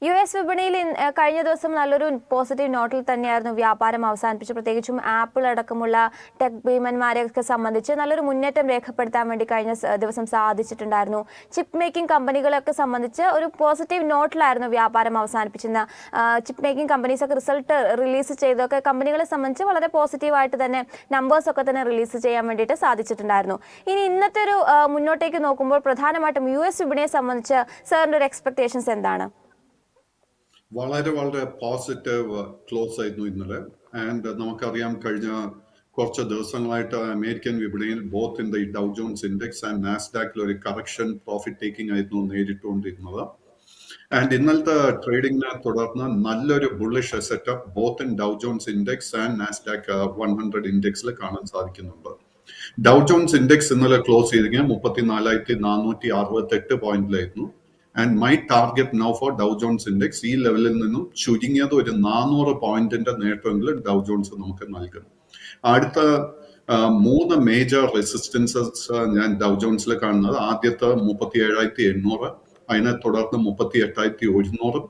US വിപണിയിൽ കഴിഞ്ഞ ദിവസം നല്ലൊരു പോസിറ്റീവ് നോട്ടിൽ തന്നെയായിരുന്നു വ്യാപാരം അവസാനിപ്പിച്ചത്. പ്രത്യേകിച്ചും ആപ്പിൾ അടക്കമുള്ള ടെക് ഭീമന്മാരെയൊക്കെ സംബന്ധിച്ച് നല്ലൊരു മുന്നേറ്റം രേഖപ്പെടുത്താൻ വേണ്ടി കഴിഞ്ഞ ദിവസം സാധിച്ചിട്ടുണ്ടായിരുന്നു. ചിപ്പ് മേക്കിംഗ് കമ്പനികളെയൊക്കെ സംബന്ധിച്ച് ഒരു പോസിറ്റീവ് നോട്ടിലായിരുന്നു വ്യാപാരം അവസാനിപ്പിച്ചിരുന്ന ചിപ്പ് മേക്കിംഗ് കമ്പനീസ് ഒക്കെ റിസൾട്ട് റിലീസ് ചെയ്തൊക്കെ കമ്പനികളെ സംബന്ധിച്ച് വളരെ പോസിറ്റീവായിട്ട് തന്നെ നമ്പേഴ്സ് ഒക്കെ തന്നെ റിലീസ് ചെയ്യാൻ വേണ്ടിയിട്ട് സാധിച്ചിട്ടുണ്ടായിരുന്നു. ഇനി ഇന്നത്തെ ഒരു മുന്നോട്ടേക്ക് നോക്കുമ്പോൾ പ്രധാനമായിട്ടും US വിപണിയെ സംബന്ധിച്ച് സാറിൻ്റെ ഒരു എക്സ്പെക്ടേഷൻസ് എന്താണ്? വളരെ വളരെ പോസിറ്റീവ് ക്ലോസ് ആയിരുന്നു ഇന്നലെ. ആൻഡ് നമുക്കറിയാം കഴിഞ്ഞ കുറച്ച് ദിവസങ്ങളായിട്ട് അമേരിക്കൻ വിപണിയിൽ both in the Dow Jones index and നാസ്ഡാക്കിൽ ഒരു കറക്ഷൻ പ്രോഫിറ്റ് ടേക്കിംഗ് ആയിരുന്നു നേരിട്ടുകൊണ്ടിരുന്നത്. ആൻഡ് ഇന്നലത്തെ ട്രേഡിങ്ങിനെ തുടർന്ന് നല്ലൊരു bullish setup both in Dow Jones index and Nasdaq 100 ഇൻഡെക്സിൽ കാണാൻ സാധിക്കുന്നുണ്ട്. ഡൗ ജോൺസ് ഇൻഡെക്സ് ഇന്നലെ ക്ലോസ് ചെയ്തിരിക്കുക 34,468 പോയിന്റിലായിരുന്നു. And my target now for Dow Jones index ഈ ലെവലിൽ നിന്നും ചുരുങ്ങിയത് ഒരു 400 പോയിന്റിന്റെ നേട്ടമെങ്കിലും ഡൗ ജോൺസ് നമുക്ക് നൽകും. അടുത്ത 3 മേജർ റെസിസ്റ്റൻസസ് ഞാൻ ഡൗ ജോൺസിൽ കാണുന്നത്. ആദ്യത്തെ 37,800, അതിനെ തുടർന്ന് 38,100,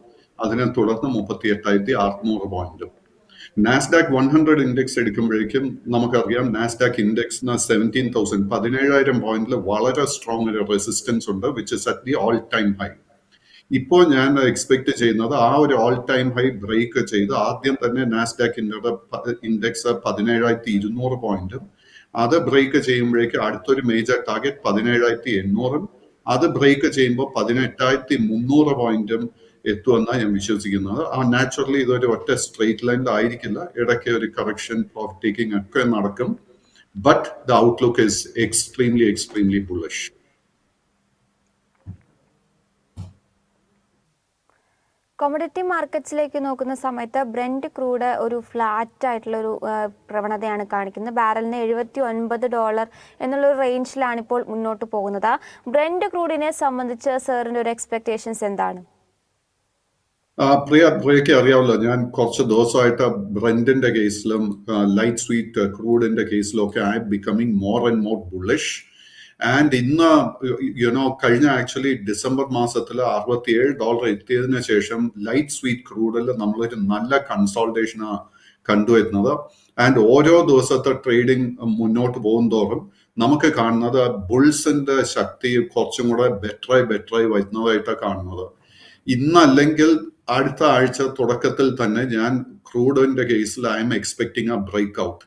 അതിനെ തുടർന്ന് 38,600 പോയിന്റും. നാസ്ഡാക്ക് 100 ഇൻഡെക്സ് എടുക്കുമ്പോഴേക്കും നമുക്കറിയാം നാസ്ഡാക്ക് ഇൻഡെക്സിന് 17,000 17,000 പോയിന്റിൽ വളരെ സ്ട്രോങ് ഒരു റെസിസ്റ്റൻസ് ഉണ്ട്, which is at the all time high. ഇപ്പോൾ ഞാൻ എക്സ്പെക്ട് ചെയ്യുന്നത് ആ ഒരു ഓൾ ടൈം ഹൈ ബ്രേക്ക് ചെയ്ത് ആദ്യം തന്നെ നാസ്ഡാക്ക് ഇൻഡെക്സ് 17,200 പോയിന്റും, അത് ബ്രേക്ക് ചെയ്യുമ്പോഴേക്കും അടുത്തൊരു മേജർ ടാർഗറ്റ് 17,800, അത് ബ്രേക്ക് ചെയ്യുമ്പോൾ 18,300 പോയിന്റും എത്തുമെന്നാണ് ഞാൻ വിശ്വസിക്കുന്നത്. നാച്ചുറലി ഇതൊരു ഒറ്റ സ്ട്രെയിറ്റ് ലൈനിൽ ആയിരിക്കില്ല, ഇടയ്ക്ക് ഒരു കറക്ഷൻ പ്രോഫിറ്റ് ടേക്കിംഗ് ഒക്കെ നടക്കും. But the outlook is extremely bullish. Commodity മാർക്കറ്റ്സിലേക്ക് നോക്കുന്ന സമയത്ത് ബ്രെന്റ് ക്രൂഡ് ഒരു ഫ്ലാറ്റ് ആയിട്ടുള്ളൊരു പ്രവണതയാണ് കാണിക്കുന്നത്. ബാരലിന് $79 എന്നുള്ളൊരു റേഞ്ചിലാണ് ഇപ്പോൾ മുന്നോട്ട് പോകുന്നത്. ബ്രെന്റ് ക്രൂഡിനെ സംബന്ധിച്ച് സാറിൻ്റെ ഒരു എക്സ്പെക്ടേഷൻസ് എന്താണ്? പ്രിയയ്ക്ക് അറിയാമല്ലോ, ഞാൻ കുറച്ച് ദിവസമായിട്ട് ബ്രെന്റിന്റെ കേസിലും ലൈറ്റ് സ്വീറ്റ് ക്രൂഡിന്റെ കേസിലും ഒക്കെ I becoming more and more bullish. And ഇന്ന് കഴിഞ്ഞ ആക്ച്വലി ഡിസംബർ മാസത്തിൽ $67 എത്തിയതിനു ശേഷം ലൈറ്റ് സ്വീറ്റ് ക്രൂഡിൽ നമ്മളൊരു നല്ല കൺസോൾട്ടേഷനാണ് കണ്ടുവരുന്നത്. ആൻഡ് ഓരോ ദിവസത്തെ ട്രേഡിംഗ് മുന്നോട്ട് പോകും തോറും നമുക്ക് കാണുന്നത് ബുൾസിന്റെ ശക്തി കുറച്ചും കൂടെ ബെറ്ററായി വരുന്നതായിട്ടാണ് കാണുന്നത്. ഇന്നല്ലെങ്കിൽ അടുത്ത ആഴ്ച തുടക്കത്തിൽ തന്നെ ഞാൻ ക്രൂഡിന്റെ കേസിൽ I am expecting a break out.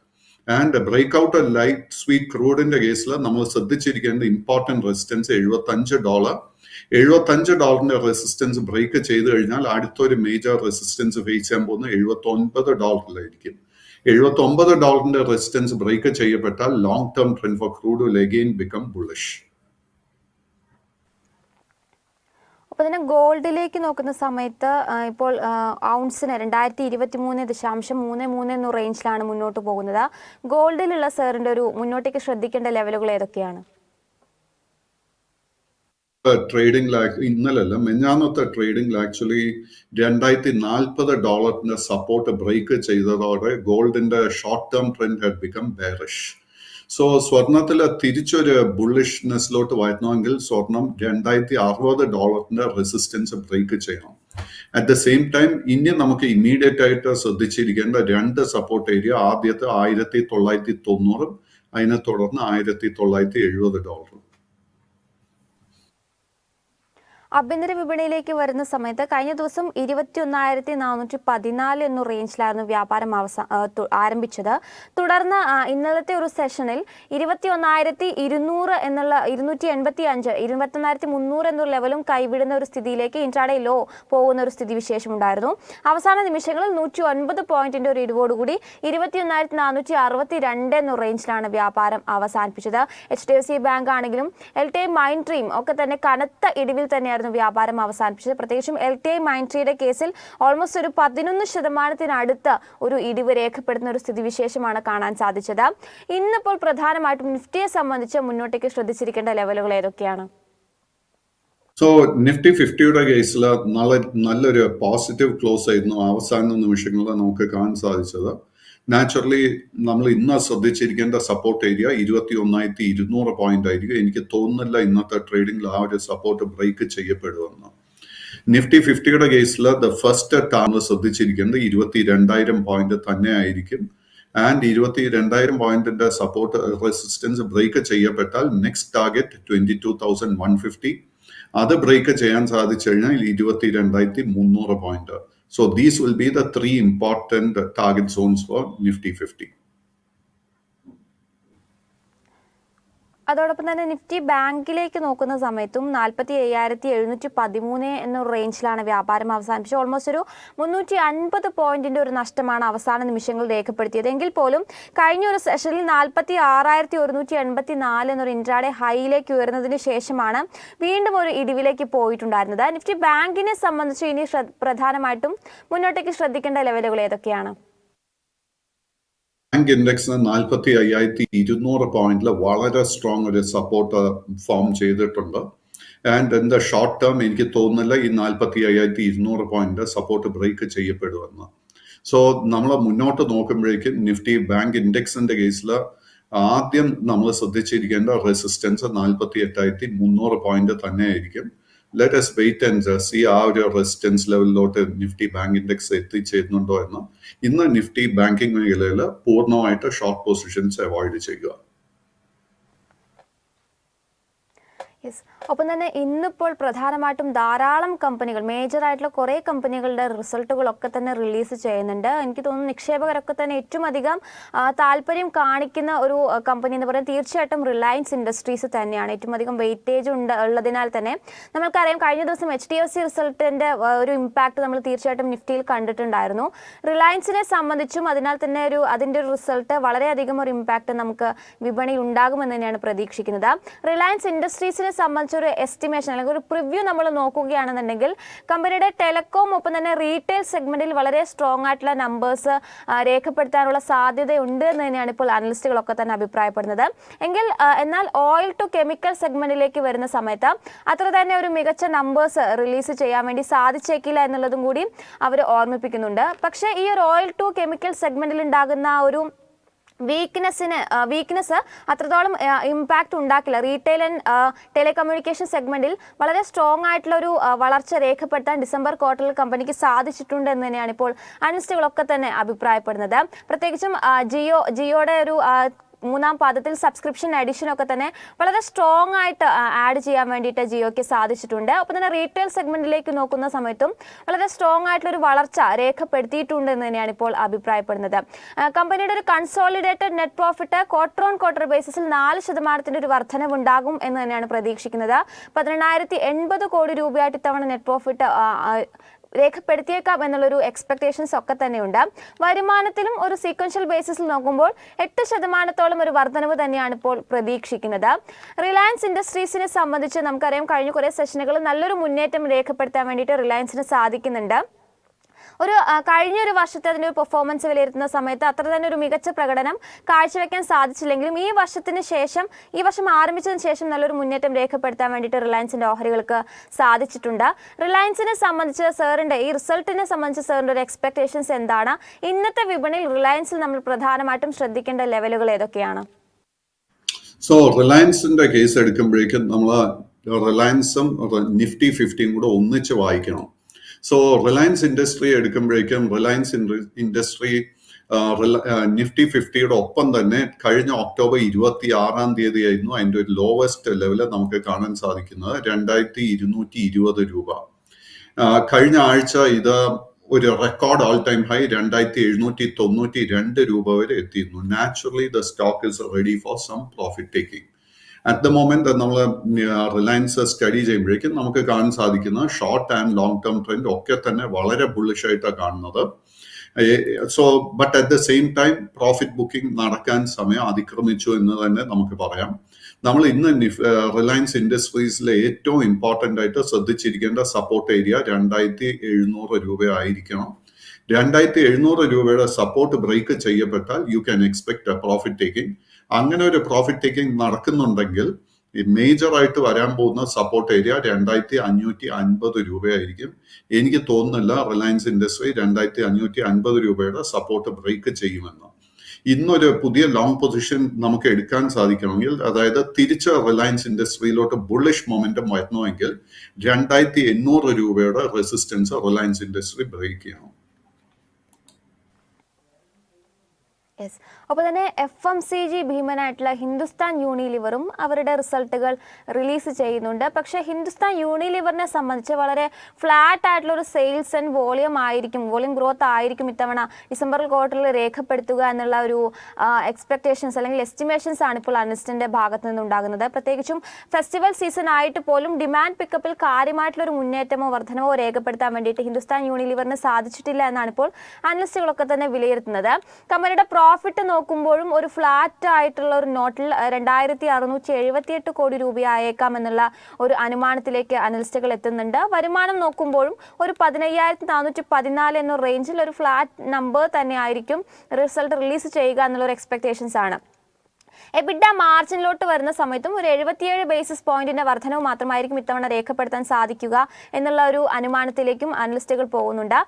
And break out light sweet ക്രൂഡിന്റെ കേസിൽ നമ്മൾ ശ്രദ്ധിച്ചിരിക്കേണ്ട ഇമ്പോർട്ടന്റ് റെസിസ്റ്റൻസ് $75. $75 റെസിസ്റ്റൻസ് ബ്രേക്ക് ചെയ്ത് കഴിഞ്ഞാൽ അടുത്തൊരു മേജർ റെസിസ്റ്റൻസ് ഫേസ് ചെയ്യാൻ പോകുന്നത് $79 $79 റെസിസ്റ്റൻസ് ബ്രേക്ക് ചെയ്യപ്പെട്ടാൽ long term trend for crude will again become bullish. അപ്പോൾ തന്നെ ഗോൾഡിലേക്ക് നോക്കുന്ന സമയത്ത് ഇപ്പോൾ ഔൺസിന് 2023.33 എന്ന റേഞ്ചിലാണ് മുന്നോട്ട് പോകുന്നത്. ഗോൾഡിലുള്ള സാറിൻ്റെ ഒരു മുന്നോട്ടേക്ക് ശ്രദ്ധിക്കേണ്ട ലെവലുകൾ ഏതൊക്കെയാണ്? ട്രേഡിംഗ് ഇന്നലല്ല മെഞ്ഞാന്നത്തെ ട്രേഡിംഗിൽ ആക്ച്വലി $240 സപ്പോർട്ട് ബ്രേക്ക് ചെയ്തതോടെ ഗോൾഡിന്റെ short term trend had become bearish. So സ്വർണത്തിൽ തിരിച്ചൊരു ബുള്ളിഷ്നെസ്സിലോട്ട് വരുന്നെങ്കിൽ സ്വർണം $260 റെസിസ്റ്റൻസ് ബ്രേക്ക് ചെയ്യണം. അറ്റ് ദ സെയിം ടൈം ഇനി നമുക്ക് ഇമ്മീഡിയറ്റ് ആയിട്ട് ശ്രദ്ധിച്ചിരിക്കേണ്ട 2 സപ്പോർട്ട് ഏരിയ. ആദ്യത്തെ 1990, അതിനെ തുടർന്ന് $1970. ആഭ്യന്തര വിപണിയിലേക്ക് വരുന്ന സമയത്ത് കഴിഞ്ഞ ദിവസം 21,414 എന്ന റേഞ്ചിലായിരുന്നു വ്യാപാരം ആരംഭിച്ചത്. തുടർന്ന് ഇന്നലത്തെ ഒരു സെഷനിൽ 21,200 എന്നുള്ള 285, 21,300 എന്നൊരു ലെവലും കൈവിടുന്ന ഒരു സ്ഥിതിയിലേക്ക് ഇൻട്രാഡേ ലോ പോകുന്ന ഒരു സ്ഥിതി വിശേഷമുണ്ടായിരുന്നു. അവസാന നിമിഷങ്ങളിൽ 109 പോയിന്റിന്റെ ഒരു ഇടിവോടുകൂടി 21,462 എന്ന റേഞ്ചിലാണ് വ്യാപാരം അവസാനിപ്പിച്ചത്. HDFC ബാങ്ക് ആണെങ്കിലും LTI മൈൻഡ്രീം ഒക്കെ തന്നെ കനത്ത ഇടിവിൽ തന്നെയായിരുന്നു വ്യാപാരം അവസാനിപ്പിച്ചത്. പ്രത്യേകിച്ചും LTI മൈൻഡ്രിയുടെ കേസിൽ ഓൾമോസ്റ്റ് ഒരു 11% ഒരു ഇടിവ് രേഖപ്പെടുന്ന ഒരു സ്ഥിതിവിശേഷമാണ് കാണാൻ സാധിച്ചത്. ഇന്നിപ്പോൾ പ്രധാനമായിട്ടും നിഫ്റ്റിയെ സംബന്ധിച്ച് മുന്നോട്ടേക്ക് ശ്രദ്ധിച്ചിരിക്കേണ്ട ലെവലുകൾ ഏതൊക്കെയാണ്? സോ നിഫ്റ്റി 50യുടെ കേസിൽ നല്ലൊരു പോസിറ്റീവ് ക്ലോസ് ആയിരുന്നു അവസാന നിമിഷങ്ങളിൽ നമുക്ക് കാണാൻ സാധിച്ചത്. നാച്ചുറലി നമ്മൾ ഇന്ന് ശ്രദ്ധിച്ചിരിക്കേണ്ട സപ്പോർട്ട് ഏരിയ 21,200 പോയിന്റ് ആയിരിക്കും. എനിക്ക് തോന്നുന്നില്ല ഇന്നത്തെ ട്രേഡിംഗിൽ ആ ഒരു സപ്പോർട്ട് ബ്രേക്ക് ചെയ്യപ്പെടുമെന്ന്. നിഫ്റ്റി 50യുടെ കേസിൽ ദ ഫസ്റ്റ് ടാർഗറ്റ് ശ്രദ്ധിച്ചിരിക്കുന്നത് 22,000 പോയിന്റ് തന്നെ ആയിരിക്കും. ആൻഡ് 22,000 പോയിന്റിന്റെ സപ്പോർട്ട് റെസിസ്റ്റൻസ് ബ്രേക്ക് ചെയ്യപ്പെട്ടാൽ നെക്സ്റ്റ് ടാർഗറ്റ് 22,150. അത് ബ്രേക്ക് ചെയ്യാൻ സാധിച്ചു കഴിഞ്ഞാൽ 22,300 point. So these will be the 3 important target zones for Nifty 50. അതോടൊപ്പം തന്നെ നിഫ്റ്റി ബാങ്കിലേക്ക് നോക്കുന്ന സമയത്തും 45,713 എന്നൊരു റേഞ്ചിലാണ് വ്യാപാരം അവസാനിപ്പിച്ചത്. ഓൾമോസ്റ്റ് ഒരു 350 പോയിന്റിന്റെ ഒരു നഷ്ടമാണ് അവസാന നിമിഷങ്ങൾ രേഖപ്പെടുത്തിയത്. എങ്കിൽ പോലും കഴിഞ്ഞ ഒരു സെഷനിൽ 46,184 എന്നൊരു ഇൻട്രാഡേ ഹൈയിലേക്ക് ഉയർന്നതിന് ശേഷമാണ് വീണ്ടും ഒരു ഇടിവിലേക്ക് പോയിട്ടുണ്ടായിരുന്നത്. നിഫ്റ്റി ബാങ്കിനെ സംബന്ധിച്ച് ഇനി പ്രധാനമായിട്ടും മുന്നോട്ടേക്ക് ശ്രദ്ധിക്കേണ്ട ലെവലുകൾ ഏതൊക്കെയാണ്? ബാങ്ക് ഇൻഡെക്സിന് 45,200 പോയിന്റിൽ വളരെ സ്ട്രോങ് ഒരു സപ്പോർട്ട് ഫോം ചെയ്തിട്ടുണ്ട്. And in the short term എനിക്ക് തോന്നുന്നില്ല ഈ 45,200 പോയിന്റ് സപ്പോർട്ട് ബ്രേക്ക് ചെയ്യപ്പെടുമെന്ന്. സോ നമ്മൾ മുന്നോട്ട് നോക്കുമ്പോഴേക്കും നിഫ്റ്റി ബാങ്ക് ഇൻഡെക്സിന്റെ കേസിൽ ആദ്യം നമ്മൾ ശ്രദ്ധിച്ചിരിക്കേണ്ട റെസിസ്റ്റൻസ് 48,300 പോയിന്റ് തന്നെ ആയിരിക്കും. Let us wait and see ആ ഒരു റെസിസ്റ്റൻസ് ലെവലിലോട്ട് നിഫ്റ്റി ബാങ്ക് ഇൻഡെക്സ് എത്തിച്ചേരുന്നുണ്ടോ എന്ന്. ഇന്ന് നിഫ്റ്റി ബാങ്കിങ് മേഖലയിൽ പൂർണ്ണമായിട്ട് ഷോർട്ട് പൊസിഷൻസ് അവോയ്ഡ് ചെയ്യുക. ഒപ്പം തന്നെ ഇന്നിപ്പോൾ പ്രധാനമായിട്ടും ധാരാളം കമ്പനികൾ, മേജർ ആയിട്ടുള്ള കുറേ കമ്പനികളുടെ റിസൾട്ടുകളൊക്കെ തന്നെ റിലീസ് ചെയ്യുന്നുണ്ട്. എനിക്ക് തോന്നുന്നു നിക്ഷേപകരൊക്കെ തന്നെ ഏറ്റവും അധികം താല്പര്യം കാണിക്കുന്ന ഒരു കമ്പനി എന്ന് പറയുന്നത് തീർച്ചയായിട്ടും റിലയൻസ് ഇൻഡസ്ട്രീസ് തന്നെയാണ്. ഏറ്റവും അധികം വെയിറ്റേജ് ഉള്ളതിനാൽ തന്നെ നമുക്കറിയാം കഴിഞ്ഞ ദിവസം HDFC റിസൾട്ടിന്റെ ഒരു ഇമ്പാക്ട് നമ്മൾ തീർച്ചയായിട്ടും നിഫ്റ്റിയിൽ കണ്ടിട്ടുണ്ടായിരുന്നു. റിലയൻസിനെ സംബന്ധിച്ചും അതിനാൽ തന്നെ അതിൻ്റെ ഒരു റിസൾട്ട് വളരെയധികം ഒരു ഇമ്പാക്ട് നമുക്ക് വിപണിയിൽ ഉണ്ടാകുമെന്ന് തന്നെയാണ് പ്രതീക്ഷിക്കുന്നത്. റിലയൻസ് ഇൻഡസ്ട്രീസിനെ സംബന്ധിച്ചൊരു എസ്റ്റിമേഷൻ അല്ലെങ്കിൽ ഒരു പ്രിവ്യൂ നമ്മൾ നോക്കുകയാണെന്നുണ്ടെങ്കിൽ കമ്പനിയുടെ ടെലികോം ഒപ്പം തന്നെ റീറ്റെയിൽ സെഗ്മെന്റിൽ വളരെ സ്ട്രോങ് ആയിട്ടുള്ള നമ്പേഴ്സ് രേഖപ്പെടുത്താനുള്ള സാധ്യതയുണ്ട് എന്ന് തന്നെയാണ് ഇപ്പോൾ അനലിസ്റ്റുകളൊക്കെ തന്നെ അഭിപ്രായപ്പെടുന്നത്. എന്നാൽ ഓയിൽ ടു കെമിക്കൽ സെഗ്മെന്റിലേക്ക് വരുന്ന സമയത്ത് അത്ര തന്നെ ഒരു മികച്ച നമ്പേഴ്സ് റിലീസ് ചെയ്യാൻ വേണ്ടി സാധിച്ചേക്കില്ല എന്നുള്ളതും കൂടി അവർ ഓർമ്മിപ്പിക്കുന്നുണ്ട്. പക്ഷേ ഈ ഒരു ഓയിൽ ടു കെമിക്കൽ സെഗ്മെന്റിൽ ഉണ്ടാകുന്ന ഒരു വീക്ക്നെസ് അത്രത്തോളം ഇമ്പാക്റ്റ് ഉണ്ടാക്കില്ല. റീറ്റെയിൽ ആൻഡ് ടെലികമ്മ്യൂണിക്കേഷൻ സെഗ്മെന്റിൽ വളരെ സ്ട്രോങ് ആയിട്ടുള്ള ഒരു വളർച്ച രേഖപ്പെടുത്താൻ ഡിസംബർ ക്വാർട്ടറിൽ കമ്പനിക്ക് സാധിച്ചിട്ടുണ്ട് എന്ന് തന്നെയാണ് ഇപ്പോൾ അനലിസ്റ്റുകളൊക്കെ തന്നെ അഭിപ്രായപ്പെടുന്നത്. പ്രത്യേകിച്ചും ജിയോയുടെ ഒരു മൂന്നാം പാദത്തിൽ സബ്സ്ക്രിപ്ഷൻ അഡീഷനൊക്കെ തന്നെ വളരെ സ്ട്രോങ് ആയിട്ട് ആഡ് ചെയ്യാൻ വേണ്ടിയിട്ട് ജിയോയ്ക്ക് സാധിച്ചിട്ടുണ്ട്. ഒപ്പം തന്നെ റീറ്റെയിൽ സെഗ്മെന്റിലേക്ക് നോക്കുന്ന സമയത്തും വളരെ സ്ട്രോങ് ആയിട്ടുള്ള ഒരു വളർച്ച രേഖപ്പെടുത്തിയിട്ടുണ്ട് എന്ന് തന്നെയാണ് ഇപ്പോൾ അഭിപ്രായപ്പെടുന്നത്. കമ്പനിയുടെ ഒരു consolidated net profit quarter on quarter ബേസിസിൽ 4% ഒരു വർധനവ് ഉണ്ടാകും എന്ന് തന്നെയാണ് പ്രതീക്ഷിക്കുന്നത്. 18,080 കോടി രൂപയായിട്ട് ഇത്തവണ നെറ്റ് പ്രോഫിറ്റ് രേഖപ്പെടുത്തിയേക്കാം എന്നുള്ളൊരു എക്സ്പെക്ടേഷൻസ് ഒക്കെ തന്നെയുണ്ട്. വരുമാനത്തിലും ഒരു സീക്വൻഷ്യൽ ബേസിസിൽ നോക്കുമ്പോൾ 8% ഒരു വർധനവ് തന്നെയാണ് ഇപ്പോൾ പ്രതീക്ഷിക്കുന്നത്. റിലയൻസ് ഇൻഡസ്ട്രീസിനെ സംബന്ധിച്ച് നമുക്കറിയാം കഴിഞ്ഞ കുറേ സെഷനുകളിൽ നല്ലൊരു മുന്നേറ്റം രേഖപ്പെടുത്താൻ വേണ്ടിയിട്ട് റിലയൻസിന് സാധിക്കുന്നുണ്ട്. കഴിഞ്ഞൊരു വർഷത്തെ അതിൻ്റെ ഒരു പെർഫോമൻസ് വിലയിരുത്തുന്ന സമയത്ത് അത്ര തന്നെ ഒരു മികച്ച പ്രകടനം കാഴ്ചവെക്കാൻ സാധിച്ചില്ലെങ്കിലും ഈ വർഷം ആരംഭിച്ചതിന് ശേഷം നല്ലൊരു മുന്നേറ്റം രേഖപ്പെടുത്താൻ വേണ്ടിയിട്ട് റിലയൻസിന്റെ ഓഹരികൾക്ക് സാധിച്ചിട്ടുണ്ട്. റിലയൻസിനെ സംബന്ധിച്ച് ഈ റിസൾട്ടിനെ സംബന്ധിച്ച് സാറിൻ്റെ ഒരു എക്സ്പെക്ടേഷൻസ് എന്താണ്? ഇന്നത്തെ വിപണിയിൽ റിലയൻസിൽ നമ്മൾ പ്രധാനമായിട്ടും ശ്രദ്ധിക്കേണ്ട ലെവലുകൾ ഏതൊക്കെയാണ്? സോ റിലയൻസിന്റെ കേസ് എടുക്കുമ്പോഴേക്കും നമ്മൾ റിലയൻസും നിഫ്റ്റി 50 കൂടെ ഒന്നിച്ച് വായിക്കണം. സോ റിലയൻസ് ഇൻഡസ്ട്രി എടുക്കുമ്പോഴേക്കും റിലയൻസ് ഇൻഡസ്ട്രി നിഫ്റ്റി 50യുടെ ഒപ്പം തന്നെ കഴിഞ്ഞ ഒക്ടോബർ 26 ആയിരുന്നു അതിൻ്റെ ഒരു ലോവസ്റ്റ് ലെവല് നമുക്ക് കാണാൻ സാധിക്കുന്നത് 2,220 രൂപ. കഴിഞ്ഞ ആഴ്ച ഇത് ഒരു റെക്കോർഡ് ഓൾ ടൈം ഹൈ 2,792 രൂപ വരെ എത്തിയിരുന്നു. Naturally the stock is ready for some profit taking. At the moment നമ്മൾ റിലയൻസ് സ്റ്റഡി ചെയ്യുമ്പോഴേക്കും നമുക്ക് കാണാൻ സാധിക്കുന്ന short and long term trend ഒക്കെ തന്നെ വളരെ ബുള്ളിഷ് ആയിട്ടാണ് കാണുന്നത്. So but at the same time profit booking നടക്കാൻ സമയം അതിക്രമിച്ചു എന്ന് തന്നെ നമുക്ക് പറയാം. നമ്മൾ ഇന്ന് റിലയൻസ് ഇൻഡസ്ട്രീസിലെ ഏറ്റവും ഇമ്പോർട്ടൻ്റ് ആയിട്ട് ശ്രദ്ധിച്ചിരിക്കേണ്ട സപ്പോർട്ട് ഏരിയ 2,700 രൂപ ആയിരിക്കണം. 2,700 രൂപയുടെ സപ്പോർട്ട് ബ്രേക്ക് ചെയ്യപ്പെട്ടാൽ you can expect a profit taking. അങ്ങനെ ഒരു പ്രോഫിറ്റ് ടേക്കിംഗ് നടക്കുന്നുണ്ടെങ്കിൽ മേജർ ആയിട്ട് വരാൻ പോകുന്ന സപ്പോർട്ട് ഏരിയ 2,550 രൂപയായിരിക്കും. എനിക്ക് തോന്നുന്നില്ല റിലയൻസ് ഇൻഡസ്ട്രി 2,550 രൂപയുടെ സപ്പോർട്ട് ബ്രേക്ക് ചെയ്യുമെന്ന്. ഇന്നൊരു പുതിയ ലോങ് പൊസിഷൻ നമുക്ക് എടുക്കാൻ സാധിക്കണമെങ്കിൽ, അതായത് തിരിച്ച് റിലയൻസ് ഇൻഡസ്ട്രിയിലോട്ട് ബുള്ളിഷ് മൊമെന്റം വരണമെങ്കിൽ 2800 രൂപയുടെ റെസിസ്റ്റൻസ് റിലയൻസ് ഇൻഡസ്ട്രി ബ്രേക്ക് ചെയ്യണം. യെസ്. അപ്പോൾ തന്നെ FMCG ഭീമനായിട്ടുള്ള ഹിന്ദുസ്ഥാൻ യൂണിലിവറും അവരുടെ റിസൾട്ടുകൾ റിലീസ് ചെയ്യുന്നുണ്ട്. പക്ഷേ ഹിന്ദുസ്ഥാൻ യൂണിലിവറിനെ സംബന്ധിച്ച് വളരെ ഫ്ലാറ്റ് ആയിട്ടുള്ള ഒരു സെയിൽസ് ആൻഡ് വോളിയം ഗ്രോത്ത് ആയിരിക്കും ഇത്തവണ ഡിസംബർ ക്വാർട്ടറിൽ രേഖപ്പെടുത്തുക എന്നുള്ള ഒരു എക്സ്പെക്ടേഷൻസ് അല്ലെങ്കിൽ എസ്റ്റിമേഷൻസ് ആണ് ഇപ്പോൾ അനലിസ്റ്റിന്റെ ഭാഗത്തു നിന്നുണ്ടാകുന്നത്. പ്രത്യേകിച്ചും ഫെസ്റ്റിവൽ സീസൺ ആയിട്ട് പോലും ഡിമാൻഡ് പിക്കപ്പിൽ കാര്യമായിട്ടുള്ളൊരു മുന്നേറ്റമോ വർധനവോ രേഖപ്പെടുത്താൻ വേണ്ടിയിട്ട് ഹിന്ദുസ്ഥാൻ യൂണിലിവറിന് സാധിച്ചിട്ടില്ല എന്നാണ് ഇപ്പോൾ അനലിസ്റ്റുകളൊക്കെ തന്നെ വിലയിരുത്തുന്നത്. കമ്പനിയുടെ പ്രോഫിറ്റ് നോക്കുമ്പോഴും ഒരു ഫ്ലാറ്റ് ആയിട്ടുള്ള ഒരു നോട്ടിൽ 2678 കോടി രൂപയായേക്കാം എന്നുള്ള ഒരു അനുമാനത്തിലേക്ക് അനലിസ്റ്റുകൾ എത്തുന്നുണ്ട്. വരുമാനം നോക്കുമ്പോഴും ഒരു 15414 എന്ന റേഞ്ചിൽ ഒരു ഫ്ലാറ്റ് നമ്പർ തന്നെ ആയിരിക്കും റിസൾട്ട് റിലീസ് ചെയ്യുക എന്നുള്ളൊരു എക്സ്പെക്ടേഷൻസ് ആണ്. എബിഡ മാർജിനിലോട്ട് വരുന്ന സമയത്തും ഒരു 77 ബേസിസ് പോയിന്റിന്റെ വർധനവ് മാത്രമായിരിക്കും ഇത്തവണ രേഖപ്പെടുത്താൻ സാധിക്കുക എന്നുള്ള ഒരു അനുമാനത്തിലേക്കും അനലിസ്റ്റുകൾ പോകുന്നുണ്ട്.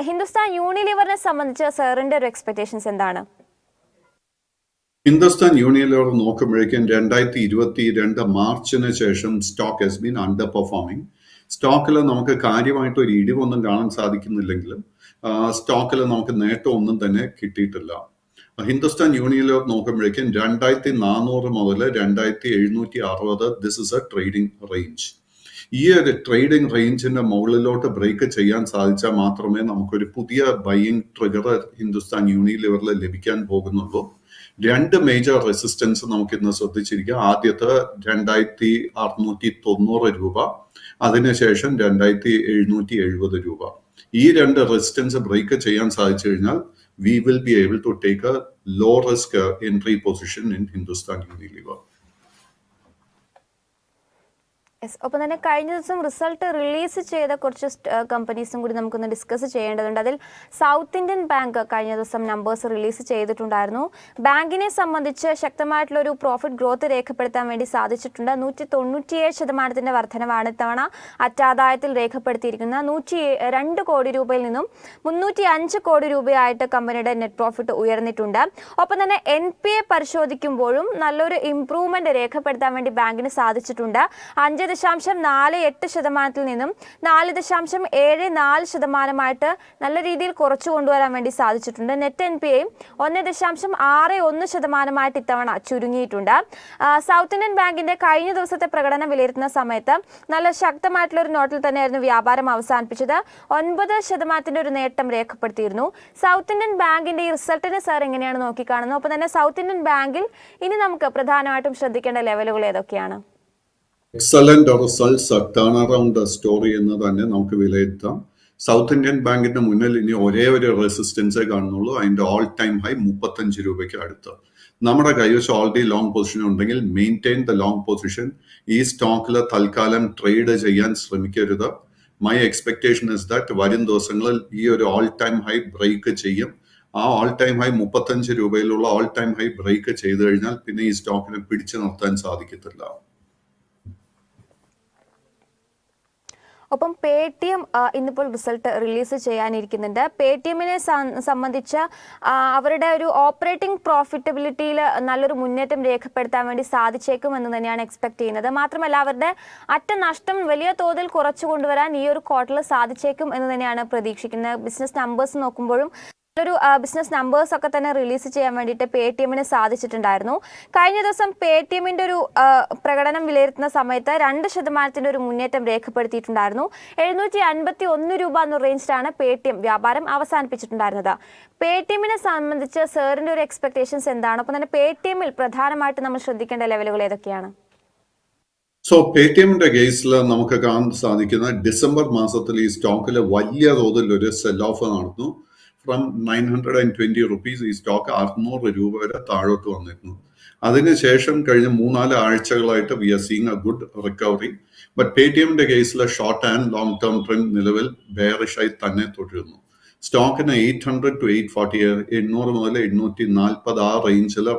ഹിന്ദുസ്ഥാൻ യൂണിലിവറിനെ സംബന്ധിച്ച് സാറിന്റെ ഒരു എക്സ്പെക്ടേഷൻസ് എന്താണ്? ഹിന്ദുസ്ഥാൻ യൂണിലിവർ നോക്കുമ്പോഴേക്കും 2022 മാർച്ചിന് ശേഷം stock has been under performing. സ്റ്റോക്കിൽ നമുക്ക് കാര്യമായിട്ട് ഒരു ഇടിവൊന്നും കാണാൻ സാധിക്കുന്നില്ലെങ്കിലും സ്റ്റോക്കിൽ നമുക്ക് നേട്ടമൊന്നും തന്നെ കിട്ടിയിട്ടില്ല. ഹിന്ദുസ്ഥാൻ യൂണിലിവർ നോക്കുമ്പോഴേക്കും 2400 മുതൽ 2760 this is A trading range. ഈ ഒരു ട്രേഡിംഗ് റേഞ്ചിന്റെ മുകളിലോട്ട് ബ്രേക്ക് ചെയ്യാൻ സാധിച്ചാൽ മാത്രമേ നമുക്കൊരു പുതിയ ബൈയിങ് ട്രിഗർ ഹിന്ദുസ്ഥാൻ യൂണിലിവറിൽ ലഭിക്കാൻ പോകുന്നുള്ളൂ. 2 മേജർ റെസിസ്റ്റൻസ് നമുക്ക് ഇന്ന് ശ്രദ്ധിച്ചിരിക്കുക. ആദ്യത്തെ 2690 രൂപ, അതിനുശേഷം 2770 രൂപ. ഈ 2 റെസിസ്റ്റൻസ് ബ്രേക്ക് ചെയ്യാൻ സാധിച്ചു കഴിഞ്ഞാൽ we will be able to take a low risk entry position in Hindustan Unilever. ഒപ്പം തന്നെ കഴിഞ്ഞ ദിവസം റിസൾട്ട് റിലീസ് ചെയ്ത കുറച്ച് കമ്പനീസും കൂടി നമുക്കൊന്ന് ഡിസ്കസ് ചെയ്യേണ്ടതുണ്ട്. അതിൽ സൗത്ത് ഇന്ത്യൻ ബാങ്ക് കഴിഞ്ഞ ദിവസം നമ്പേഴ്സ് റിലീസ് ചെയ്തിട്ടുണ്ടായിരുന്നു. ബാങ്കിനെ സംബന്ധിച്ച് ശക്തമായിട്ടുള്ളൊരു പ്രോഫിറ്റ് ഗ്രോത്ത് രേഖപ്പെടുത്താൻ വേണ്ടി സാധിച്ചിട്ടുണ്ട്. 197% വർധനവാണ് ഇത്തവണ അറ്റാദായത്തിൽ രേഖപ്പെടുത്തിയിരിക്കുന്നത്. 102 കോടി രൂപയിൽ നിന്നും 305 കോടി രൂപയായിട്ട് കമ്പനിയുടെ നെറ്റ് പ്രോഫിറ്റ് ഉയർന്നിട്ടുണ്ട്. ഒപ്പം തന്നെ NPA പരിശോധിക്കുമ്പോഴും നല്ലൊരു ഇംപ്രൂവ്മെന്റ് രേഖപ്പെടുത്താൻ വേണ്ടി ബാങ്കിന് സാധിച്ചിട്ടുണ്ട്. 5.48% നിന്നും 4.74% നല്ല രീതിയിൽ കുറച്ചു കൊണ്ടുവരാൻ വേണ്ടി സാധിച്ചിട്ടുണ്ട്. നെറ്റ് NPAയും 1.61% ഇത്തവണ ചുരുങ്ങിയിട്ടുണ്ട്. സൗത്ത് ഇന്ത്യൻ ബാങ്കിന്റെ കഴിഞ്ഞ ദിവസത്തെ പ്രകടനം വിലയിരുത്തുന്ന സമയത്ത് നല്ല ശക്തമായിട്ടുള്ള ഒരു നോട്ടിൽ തന്നെയായിരുന്നു വ്യാപാരം അവസാനിപ്പിച്ചത്. 9% ഒരു നേട്ടം രേഖപ്പെടുത്തിയിരുന്നു. സൗത്ത് ഇന്ത്യൻ ബാങ്കിന്റെ ഈ റിസൾട്ടിനെ സാർ എങ്ങനെയാണ് നോക്കിക്കാണുന്നത്? ഒപ്പം തന്നെ സൗത്ത് ഇന്ത്യൻ ബാങ്കിൽ ഇനി നമുക്ക് പ്രധാനമായിട്ടും ശ്രദ്ധിക്കേണ്ട ലെവലുകൾ ഏതൊക്കെയാണ്? Excellent results turn around story എന്ന് തന്നെ നമുക്ക് വിലയിരുത്താം. സൗത്ത് ഇന്ത്യൻ ബാങ്കിന്റെ മുന്നിൽ ഇനി ഒരേ ഒരു റെസിസ്റ്റൻസേ കാണുന്നുള്ളൂ. അതിന്റെ ഓൾ ടൈം ഹൈ 35 രൂപയ്ക്ക് അടുത്ത്. നമ്മുടെ കൈവശം ഓൾറെഡി ലോങ് പൊസിഷൻ ഉണ്ടെങ്കിൽ മെയിൻറ്റെയിൻ ദ ലോങ് പൊസിഷൻ. ഈ സ്റ്റോക്കിൽ തൽക്കാലം ട്രേഡ് ചെയ്യാൻ ശ്രമിക്കരുത്. മൈ എക്സ്പെക്ടേഷൻ ഇസ് ദാറ്റ് വരും ദിവസങ്ങളിൽ ഈ ഒരു ഓൾ ടൈം ഹൈ ബ്രേക്ക് ചെയ്യും. ആ ഓൾ ടൈം ഹൈ 35 രൂപയിലുള്ള ഓൾ ടൈം ഹൈ ബ്രേക്ക് ചെയ്തു കഴിഞ്ഞാൽ പിന്നെ ഈ സ്റ്റോക്കിനെ പിടിച്ചു നിർത്താൻ സാധിക്കത്തില്ല. ഒപ്പം പേടിഎം ഇന്നിപ്പോൾ റിസൾട്ട് റിലീസ് ചെയ്യാനിരിക്കുന്നുണ്ട്. പേടിഎമ്മിനെ സംബന്ധിച്ച് അവരുടെ ഒരു ഓപ്പറേറ്റിംഗ് പ്രോഫിറ്റബിലിറ്റിയിൽ നല്ലൊരു മുന്നേറ്റം രേഖപ്പെടുത്താൻ വേണ്ടി സാധിച്ചേക്കും എന്ന് തന്നെയാണ് എക്സ്പെക്ട് ചെയ്യുന്നത്. മാത്രമല്ല അവരുടെ അറ്റ നഷ്ടം വലിയ തോതിൽ കുറച്ചു കൊണ്ടുവരാൻ ഈ ഒരു ക്വാർട്ടറിൽ സാധിച്ചേക്കും എന്ന് തന്നെയാണ് പ്രതീക്ഷിക്കുന്നത്. ബിസിനസ് നമ്പേഴ്സ് നോക്കുമ്പോഴും ഒരു ബിസിനസ് നമ്പേഴ്സ് ഒക്കെ തന്നെ റിലീസ് ചെയ്യാൻ വേണ്ടിയിട്ട് പേടിഎമ്മിന് സാധിച്ചിട്ടുണ്ടായിരുന്നു. കഴിഞ്ഞ ദിവസം പേടിഎമ്മിൻ്റെ ഒരു പ്രകടനം വിലയിരുത്തുന്ന സമയത്ത് 2% ഒരു മുന്നേറ്റം രേഖപ്പെടുത്തിയിട്ടുണ്ടായിരുന്നു. 751 രൂപ എന്ന റേഞ്ചിലാണ് പേടിഎം വ്യാപാരം അവസാനിപ്പിച്ചിട്ടുണ്ടായിരുന്നത്. പേടിഎമ്മിനെ സംബന്ധിച്ച് സാറിൻ്റെ ഒരു എക്സ്പെക്ടേഷൻസ് എന്താണ്? അപ്പം തന്നെ പേടിഎമ്മിൽ പ്രധാനമായിട്ട് നമ്മൾ ശ്രദ്ധിക്കേണ്ട ലെവലുകൾ ഏതൊക്കെയാണ്? പേടിഎമ്മിന്റെ കേസിൽ നമുക്ക് കാണാൻ സാധിക്കുന്ന ഡിസംബർ മാസത്തിൽ ഈ സ്റ്റോക്കിൽ വലിയ തോതിൽ ഒരു സെൽ ഓഫ് നടന്നു. ഫ്രം 920 റുപ്പീസ് ഈ സ്റ്റോക്ക് 600 രൂപ വരെ താഴോട്ട് വന്നിരുന്നു. അതിനുശേഷം കഴിഞ്ഞ 3-4 ആഴ്ചകളായിട്ട് we are seeing a good recovery. But പേടിഎമ്മിന്റെ കേസിൽ short and long term trend നിലവിൽ ബെയറിഷായി തന്നെ തുടരുന്നു. സ്റ്റോക്കിന് 800 to 840, 800 മുതൽ 840 ആ റേഞ്ചിൽ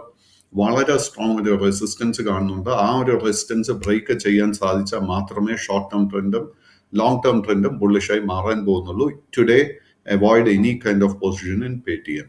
വളരെ സ്ട്രോങ് ഒരു റെസിസ്റ്റൻസ് കാണുന്നുണ്ട്. ആ ഒരു റെസിസ്റ്റൻസ് ബ്രേക്ക് ചെയ്യാൻ സാധിച്ചാൽ മാത്രമേ ഷോർട്ട് ടേം ട്രെൻഡും ലോങ് ടേം ട്രെൻഡും ബുള്ളിഷായി മാറാൻ പോകുന്നുള്ളൂ. Today avoid any kind of position in Paytm.